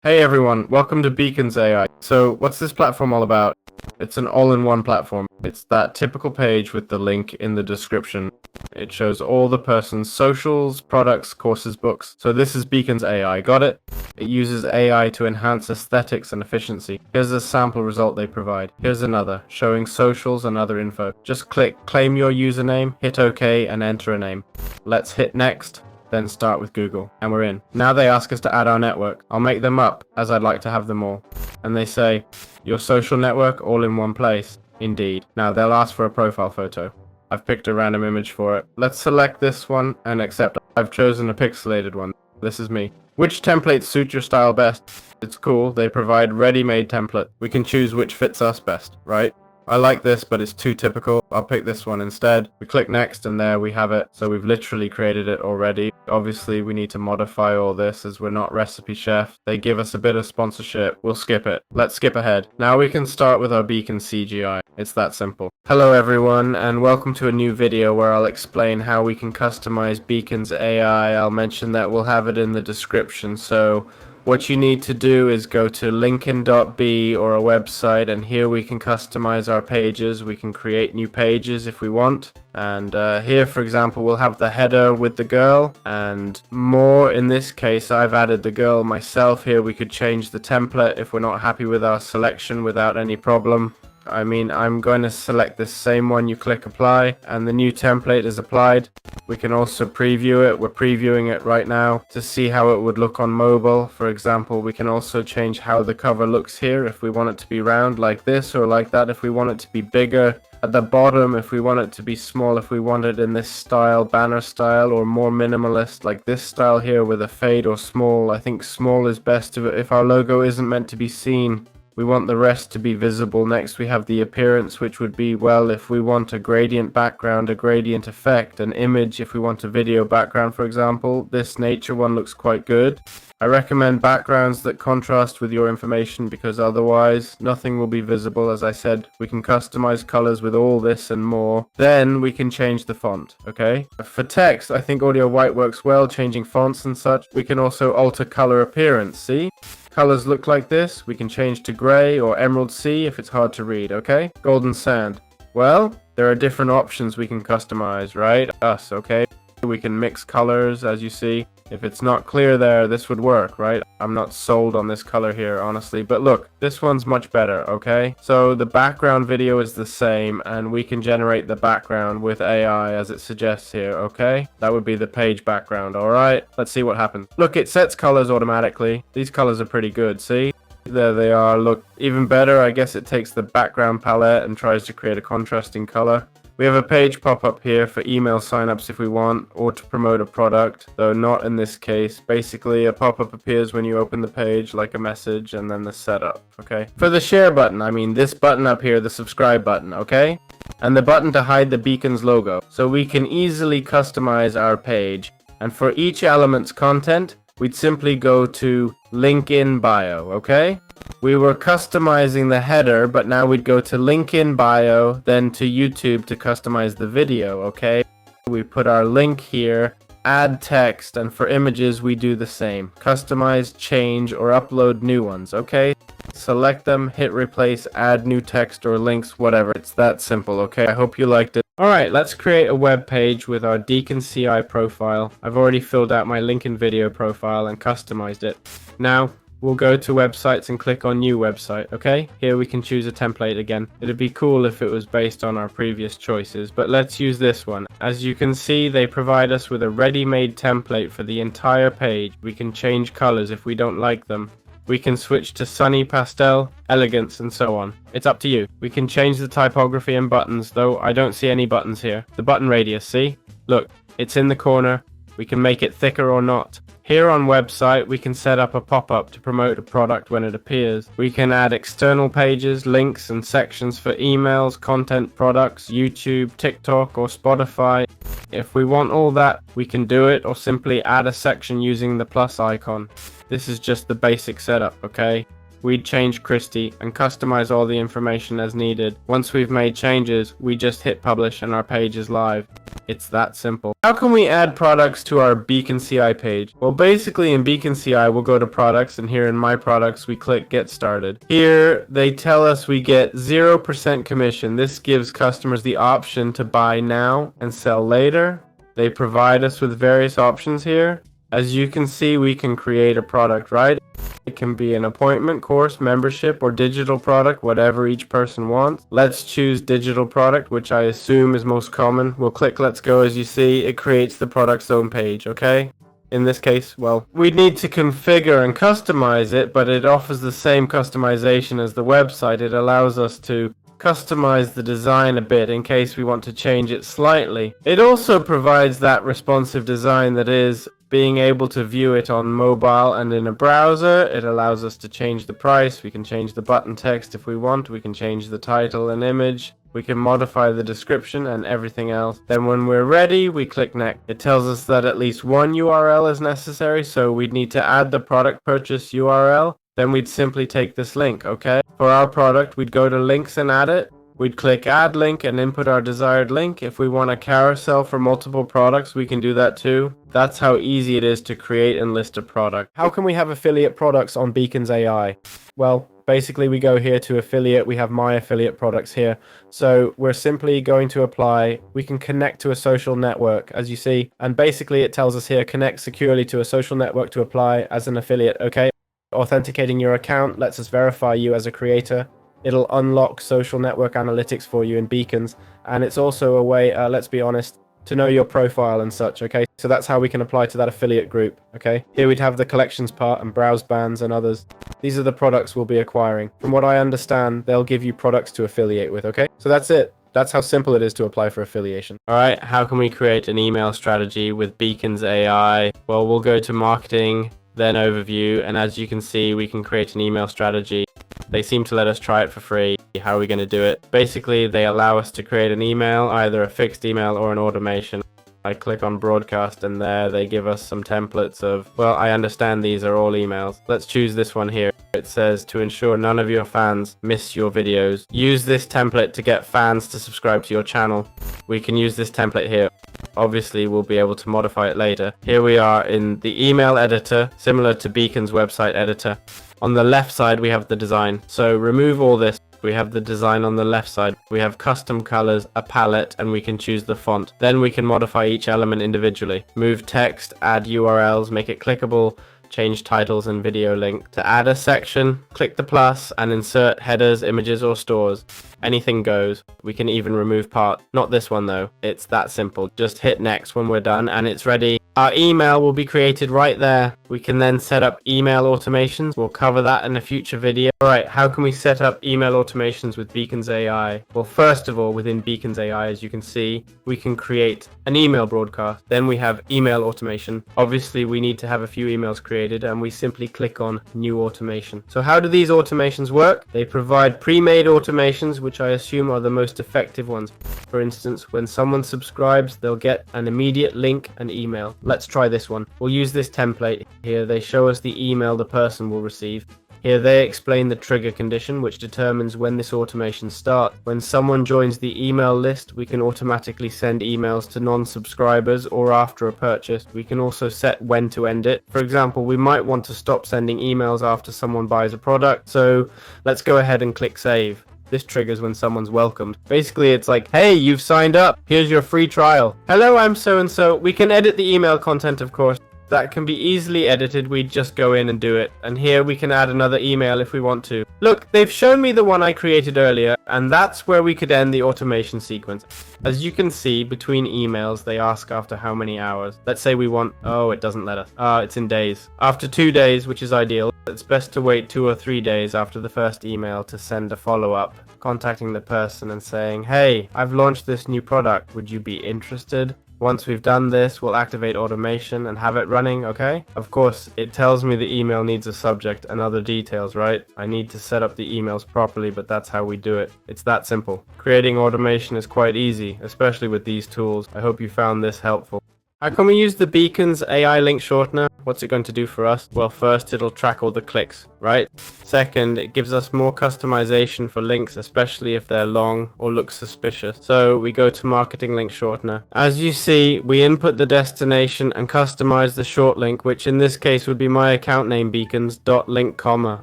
Hey everyone, welcome to Beacons AI. So what's this platform all about? It's an all-in-one platform. It's that typical page with the link in the description. It shows all the person's socials, products, courses, books. So this is Beacons AI, got it? It uses AI to enhance aesthetics and efficiency. Here's a sample result they provide. Here's another, showing socials and other info. Just click claim your username, hit OK and enter a name. Let's hit next. Then start with Google, and we're in. Now they ask us to add our network. I'll make them up, as I'd like to have them all. And they say, your social network all in one place. Indeed. Now they'll ask for a profile photo. I've picked a random image for it. Let's select this one and accept. I've chosen a pixelated one. This is me. Which templates suit your style best? It's cool, they provide ready-made template. We can choose which fits us best, right? I like this, but it's too typical. I'll pick this one instead. We click next and there we have it. So we've literally created it already. Obviously we need to modify all this as we're not Recipe Chef. They give us a bit of sponsorship. We'll skip it. Let's skip ahead. Now we can start with our beacon CGI. It's that simple. Hello everyone and welcome to a new video where I'll explain how we can customize Beacons AI. I'll mention that we'll have it in the description. So what you need to do is go to lincoln.b or a website, and here we can customize our pages. We can create new pages if we want. And here, for example, we'll have the header with the girl and more. In this case, I've added the girl myself. Here we could change the template if we're not happy with our selection without any problem. I'm going to select this same one. You click apply and the new template is applied. We can also preview it. We're previewing it right now to see how it would look on mobile. For example, we can also change how the cover looks here if we want it to be round like this or like that if we want it to be bigger. At the bottom if we want it to be small, if we want it in this style, banner style, or more minimalist like this style here with a fade or small. I think small is best if our logo isn't meant to be seen. We want the rest to be visible. Next we have the appearance, which would be, well, if we want a gradient background, a gradient effect, an image, if we want a video background for example. This nature one looks quite good. I recommend backgrounds that contrast with your information because otherwise nothing will be visible. As I said, we can customize colors with all this and more. Then we can change the font, okay? For text, I think Audio White works well, changing fonts and such. We can also alter color appearance, see? Colors look like this. We can change to gray or emerald sea if it's hard to read, okay? Golden sand. Well, there are different options we can customize, right? Okay? We can mix colors, as you see. If it's not clear there, this would work, right? I'm not sold on this color here, honestly. But look, this one's much better, okay? So the background video is the same, and we can generate the background with AI as it suggests here, okay? That would be the page background, alright? Let's see what happens. Look, it sets colors automatically. These colors are pretty good, see? There they are. Look, even better, I guess it takes the background palette and tries to create a contrasting color. We have a page pop-up here for email signups if we want, or to promote a product, though not in this case. Basically, a pop-up appears when you open the page, like a message, and then the setup, okay? For the share button, this button up here, the subscribe button, okay? And the button to hide the Beacons logo. So we can easily customize our page. And for each element's content, we'd simply go to link in bio, okay? We were customizing the header, but now we'd go to link in bio, then to YouTube to customize the video, okay? We put our link here, add text, and for images we do the same. Customize, change, or upload new ones, okay? Select them, hit replace, add new text or links, whatever. It's that simple, okay? I hope you liked it. Alright, let's create a web page with our Beacon CI profile. I've already filled out my link in video profile and customized it. Now, we'll go to websites and click on new website, okay? Here we can choose a template again. It'd be cool if it was based on our previous choices, but let's use this one. As you can see, they provide us with a ready-made template for the entire page. We can change colors if we don't like them. We can switch to sunny, pastel, elegance, and so on. It's up to you. We can change the typography and buttons, though I don't see any buttons here. The button radius, see? Look, it's in the corner. We can make it thicker or not. Here on website, we can set up a pop-up to promote a product when it appears. We can add external pages, links, and sections for emails, content, products, YouTube, TikTok, or Spotify. If we want all that, we can do it, or simply add a section using the plus icon. This is just the basic setup, okay? We'd change Christie and customize all the information as needed. Once we've made changes, we just hit publish and our page is live. It's that simple. How can we add products to our Beacon CI page? Well, basically in Beacon CI, we'll go to products, and here in My Products, we click Get Started. Here, they tell us we get 0% commission. This gives customers the option to buy now and sell later. They provide us with various options here. As you can see, we can create a product, right? It can be an appointment, course, membership, or digital product, whatever each person wants. Let's choose digital product, which I assume is most common. We'll click Let's Go. As you see, it creates the product's own page, okay? In this case, well, we need to configure and customize it, but it offers the same customization as the website. It allows us to customize the design a bit in case we want to change it slightly. It also provides that responsive design that is being able to view it on mobile and in a browser. It allows us to change the price. We can change the button text if we want. We can change the title and image. We can modify the description and everything else. Then when we're ready, we click Next. It tells us that at least one URL is necessary, so we'd need to add the product purchase URL. Then we'd simply take this link, okay? For our product, we'd go to links and add it. We'd click add link and input our desired link. If we want a carousel for multiple products, we can do that too. That's how easy it is to create and list a product. How can we have affiliate products on Beacons AI? Well, basically we go here to affiliate. We have my affiliate products here. So we're simply going to apply. We can connect to a social network, as you see. And basically it tells us here, connect securely to a social network to apply as an affiliate, okay? Authenticating your account lets us verify you as a creator. It'll unlock social network analytics for you in Beacons, and it's also a way, let's be honest, to know your profile and such, okay? So that's how we can apply to that affiliate group, okay? Here we'd have the collections part and browse bands and others. These are the products we'll be acquiring. From what I understand, they'll give you products to affiliate with, okay? So that's it. That's how simple it is to apply for affiliation. All right, how can we create an email strategy with Beacons AI? Well, we'll go to marketing, then overview, and as you can see, we can create an email strategy. They seem to let us try it for free. How are we going to do it? Basically, they allow us to create an email, either a fixed email or an automation. I click on broadcast and there they give us some templates of, well, I understand these are all emails. Let's choose this one here. It says to ensure none of your fans miss your videos. Use this template to get fans to subscribe to your channel. We can use this template here. Obviously, we'll be able to modify it later. Here we are in the email editor, similar to Beacon's website editor. On the left side, we have the design. So remove all this. We have the design on the left side. We have custom colors, a palette, and we can choose the font. Then we can modify each element individually. Move text, add URLs, make it clickable, change titles and video link. To add a section, click the plus and insert headers, images, or stores. Anything goes. We can even remove parts. Not this one though. It's that simple. Just hit next when we're done and it's ready. Our email will be created right there. We can then set up email automations. We'll cover that in a future video. Alright, how can we set up email automations with Beacons AI? Well, first of all, within Beacons AI, as you can see, we can create an email broadcast. Then we have email automation. Obviously, we need to have a few emails created and we simply click on new automation. So how do these automations work? They provide pre-made automations, which I assume are the most effective ones. For instance, when someone subscribes, they'll get an immediate link and email. Let's try this one. We'll use this template. Here they show us the email the person will receive. Here they explain the trigger condition, which determines when this automation starts. When someone joins the email list, we can automatically send emails to non-subscribers or after a purchase. We can also set when to end it. For example, we might want to stop sending emails after someone buys a product. So let's go ahead and click save. This triggers when someone's welcomed. Basically, it's like, hey, you've signed up. Here's your free trial. Hello, I'm so-and-so. We can edit the email content, of course. That can be easily edited. We just go in and do it. And here we can add another email if we want to. Look, they've shown me the one I created earlier, and that's where we could end the automation sequence. As you can see, between emails, they ask after how many hours. Let's say we want, oh, it doesn't let us. It's in days. After 2 days, which is ideal, it's best to wait 2 or 3 days after the first email to send a follow-up, contacting the person and saying, hey, I've launched this new product. Would you be interested? Once we've done this, we'll activate automation and have it running, okay? Of course, it tells me the email needs a subject and other details, right? I need to set up the emails properly, but that's how we do it. It's that simple. Creating automation is quite easy, especially with these tools. I hope you found this helpful. How can we use the Beacon's AI link shortener? What's it going to do for us? Well, first, it'll track all the clicks, right? Second, it gives us more customization for links, especially if they're long or look suspicious. So we go to marketing link shortener. As you see, we input the destination and customize the short link, which in this case would be my account name beacons.link comma,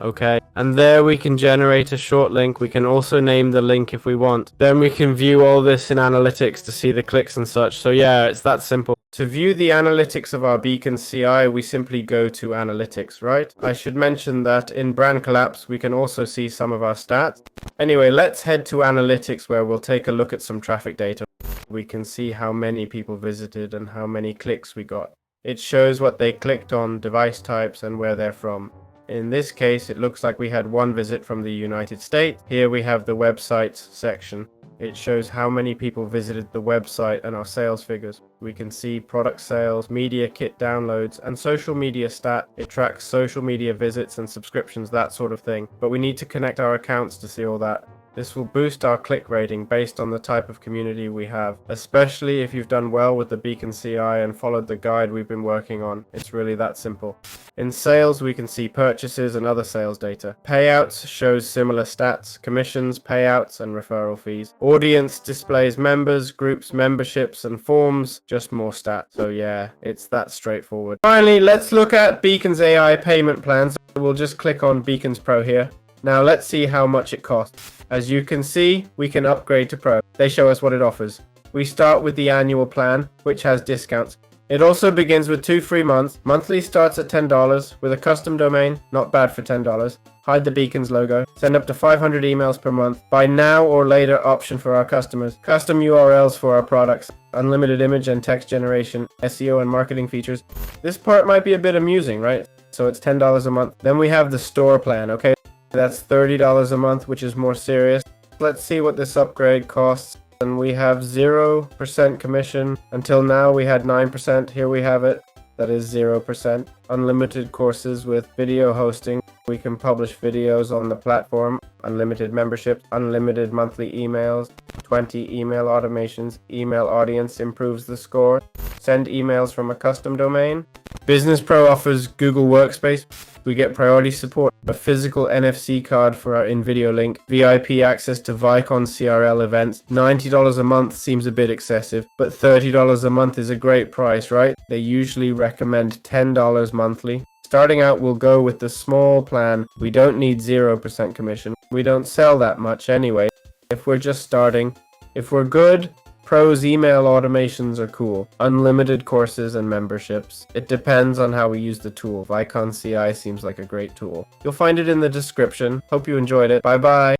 okay? And there we can generate a short link. We can also name the link if we want. Then we can view all this in analytics to see the clicks and such. So yeah, it's that simple. To view the analytics of our Beacon CI, we simply go to analytics, right? I should mention that in Brand Collapse, we can also see some of our stats. Anyway, let's head to analytics where we'll take a look at some traffic data. We can see how many people visited and how many clicks we got. It shows what they clicked on, device types, and where they're from. In this case, it looks like we had one visit from the United States. Here we have the websites section. It shows how many people visited the website and our sales figures. We can see product sales, media kit downloads, and social media stat. It tracks social media visits and subscriptions, that sort of thing. But we need to connect our accounts to see all that. This will boost our click rating based on the type of community we have, especially if you've done well with the Beacon CI and followed the guide we've been working on. It's really that simple. In sales, we can see purchases and other sales data. Payouts shows similar stats, commissions, payouts, and referral fees. Audience displays members, groups, memberships, and forms, just more stats. So yeah, it's that straightforward. Finally, let's look at Beacon's AI payment plans. We'll just click on Beacons Pro here. Now let's see how much it costs. As you can see, we can upgrade to Pro. They show us what it offers. We start with the annual plan, which has discounts. It also begins with 2 free months. Monthly starts at $10 with a custom domain, not bad for $10. Hide the Beacons logo. Send up to 500 emails per month. Buy now or later option for our customers. Custom URLs for our products. Unlimited image and text generation. SEO and marketing features. This part might be a bit amusing, right? So it's $10 a month. Then we have the store plan, okay? That's $30 a month, which is more serious. Let's see what this upgrade costs. And we have 0% commission. Until now we had 9%. Here we have it. That is 0%. Unlimited courses with video hosting. We can publish videos on the platform. Unlimited memberships. Unlimited monthly emails. 20 email automations. Email audience improves the score. Send emails from a custom domain. Business Pro offers Google Workspace. We get priority support, a physical NFC card for our in-video link, VIP access to Vicon CRL events. $90 a month seems a bit excessive, but $30 a month is a great price, right? They usually recommend $10 monthly. Starting out, we'll go with the small plan. We don't need 0% commission. We don't sell that much anyway. If we're just starting, if we're good, Pro's email automations are cool. Unlimited courses and memberships. It depends on how we use the tool. Vicon CI seems like a great tool. You'll find it in the description. Hope you enjoyed it. Bye bye.